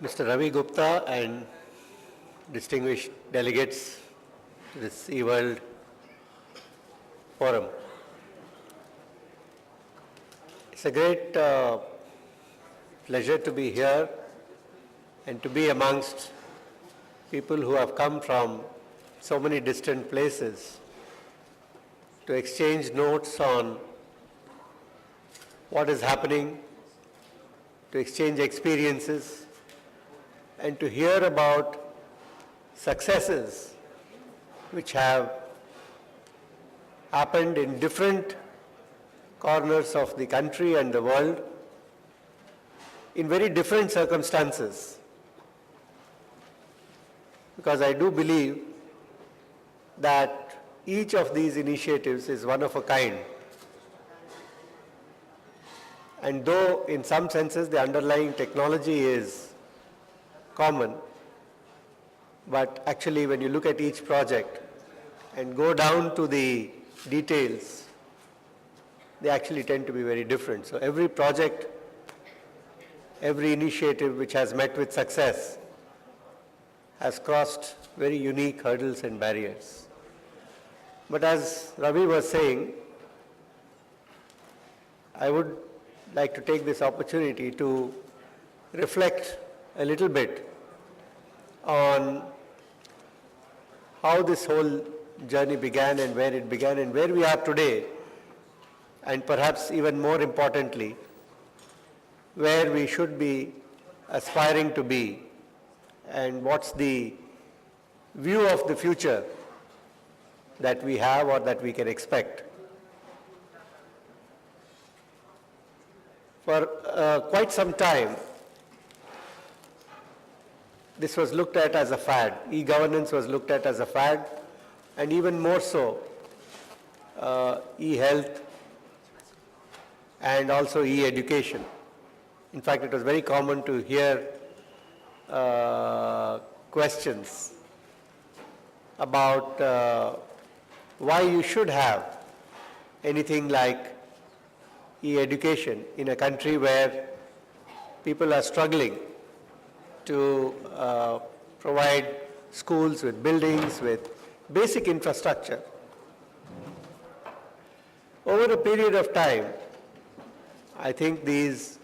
Mr. Ravi Gupta and distinguished delegates to this eWorld Forum. It's a great pleasure to be here and to be amongst people who have come from so many distant places to exchange notes on what is happening, to exchange experiences, and to hear about successes which have happened in different corners of the country and the world in very different circumstances. Because I do believe that each of these initiatives is one of a kind. And though in some senses the underlying technology is common, but actually when you look at each project and go down to the details, they actually tend to be very different. So every project, every initiative which has met with success has crossed very unique hurdles and barriers. But as Ravi was saying, I would like to take this opportunity to reflect a little bit on how this whole journey began and where it began and where we are today, and perhaps even more importantly, where we should be aspiring to be, and what's the view of the future that we have or that we can expect. For quite some time, this was looked at as a fad. E-governance was looked at as a fad, and even more so, e-health and also e-education. In fact, it was very common to hear questions about why you should have anything like e-education in a country where people are struggling to provide schools with buildings, with basic infrastructure. Over a period of time, I think these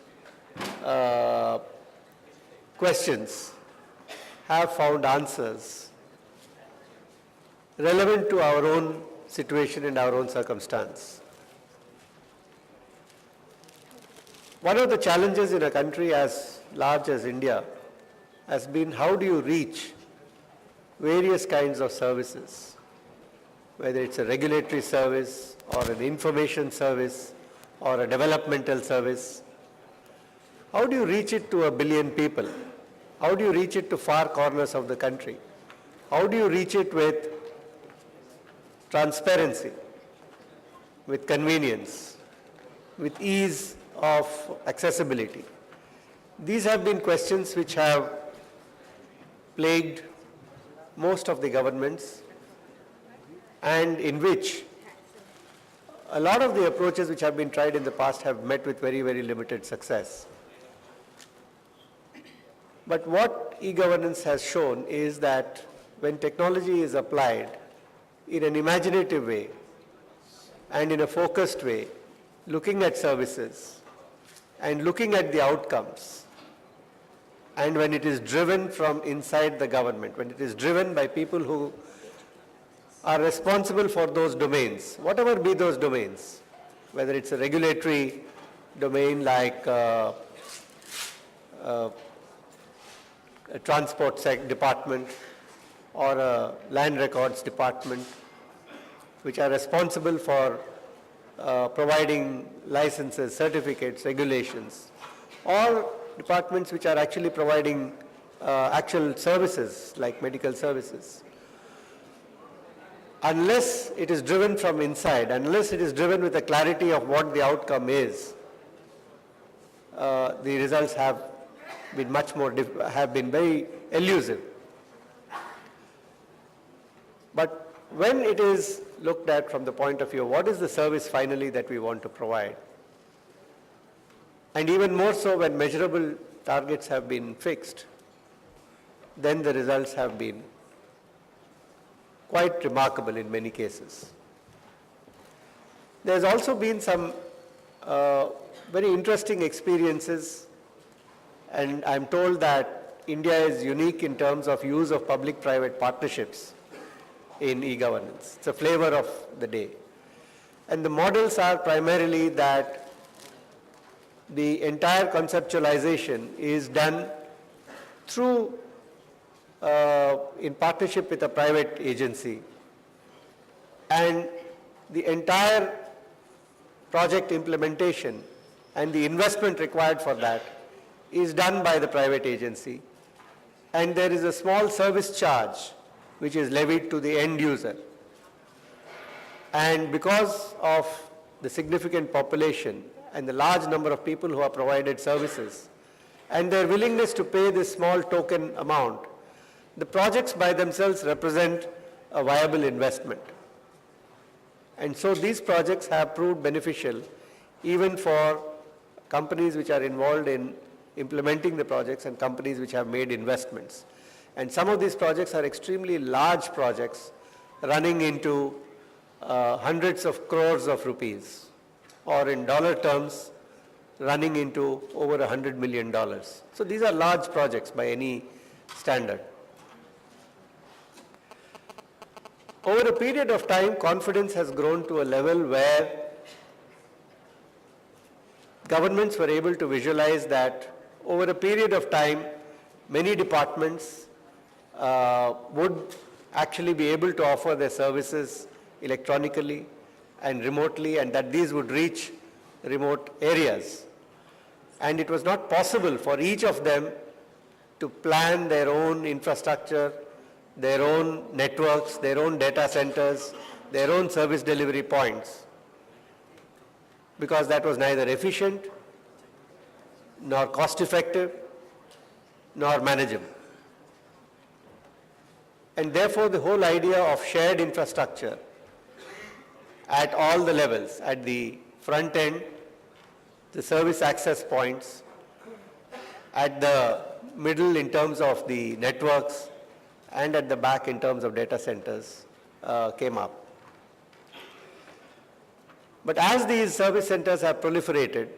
questions have found answers relevant to our own situation and our own circumstance. One of the challenges in a country as large as India has been how do you reach various kinds of services, whether it's a regulatory service or an information service or a developmental service. How do you reach it to 1 billion people? How do you reach it to far corners of the country? How do you reach it with transparency, with convenience, with ease of accessibility? These have been questions which have plagued most of the governments, and in which a lot of the approaches which have been tried in the past have met with very, very limited success. But what e-governance has shown is that when technology is applied in an imaginative way and in a focused way, looking at services and looking at the outcomes, and when it is driven from inside the government, when it is driven by people who are responsible for those domains, whatever be those domains, whether it's a regulatory domain like a transport department or a land records department, which are responsible for providing licenses, certificates, regulations, or departments which are actually providing actual services like medical services. Unless it is driven from inside, unless it is driven with a clarity of what the outcome is, the results have been have been very elusive. But when it is looked at from the point of view, what is the service finally that we want to provide? And even more so when measurable targets have been fixed, then the results have been quite remarkable in many cases. There's also been some very interesting experiences, and I'm told that India is unique in terms of use of public-private partnerships in e-governance. It's a flavor of the day. And the models are primarily that the entire conceptualization is done through, in partnership with a private agency, and the entire project implementation and the investment required for that is done by the private agency, and there is a small service charge which is levied to the end user. And because of the significant population and the large number of people who are provided services and their willingness to pay this small token amount, the projects by themselves represent a viable investment. And so these projects have proved beneficial even for companies which are involved in implementing the projects and companies which have made investments. And some of these projects are extremely large projects running into hundreds of crores of rupees, or in dollar terms, running into over $100 million. So these are large projects by any standard. Over a period of time, confidence has grown to a level where governments were able to visualize that over a period of time, many departments would actually be able to offer their services electronically and remotely, and that these would reach remote areas. And it was not possible for each of them to plan their own infrastructure, their own networks, their own data centers, their own service delivery points, because that was neither efficient, nor cost-effective, nor manageable. And therefore, the whole idea of shared infrastructure at all the levels, at the front end, the service access points, at the middle in terms of the networks, and at the back in terms of data centers, came up. But as these service centers have proliferated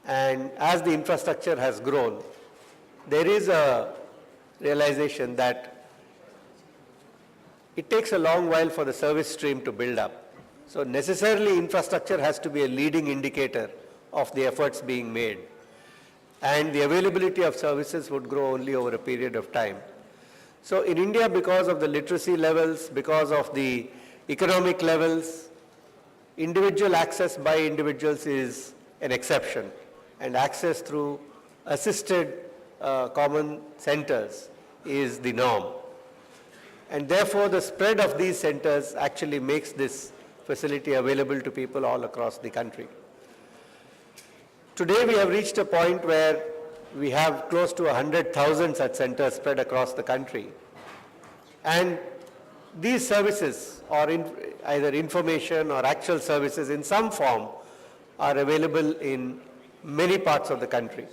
and as the infrastructure has grown, there is a realization that it takes a long while for the service stream to build up. So necessarily infrastructure has to be a leading indicator of the efforts being made. And the availability of services would grow only over a period of time. So in India, because of the literacy levels, because of the economic levels, individual access by individuals is an exception, and access through assisted common centers is the norm. And therefore, the spread of these centers actually makes this facility available to people all across the country. Today, we have reached a point where we have close to 100,000 such centers spread across the country. And these services, or either information or actual services in some form, are available in many parts of the country.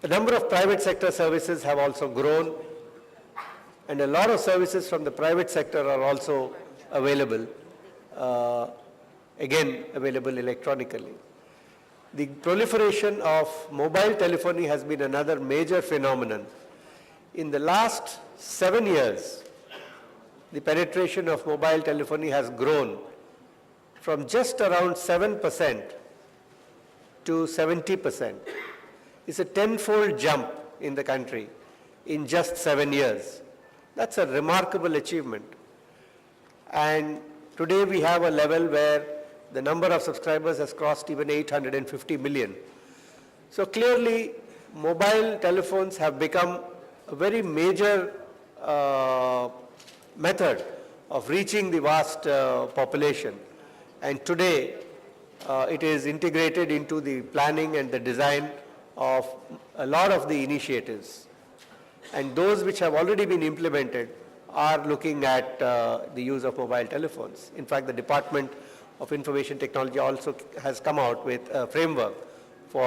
The number of private sector services have also grown, and a lot of services from the private sector are also available, again available electronically. The proliferation of mobile telephony has been another major phenomenon. In the last 7 years, the penetration of mobile telephony has grown from just around 7% to 70%. It's a tenfold jump in the country in just 7 years. That's a remarkable achievement. And today we have a level where the number of subscribers has crossed even 850 million. So clearly, mobile telephones have become a very major method of reaching the vast population. And today, it is integrated into the planning and the design of a lot of the initiatives. And those which have already been implemented are looking at the use of mobile telephones. In fact, the Department of Information Technology also has come out with a framework for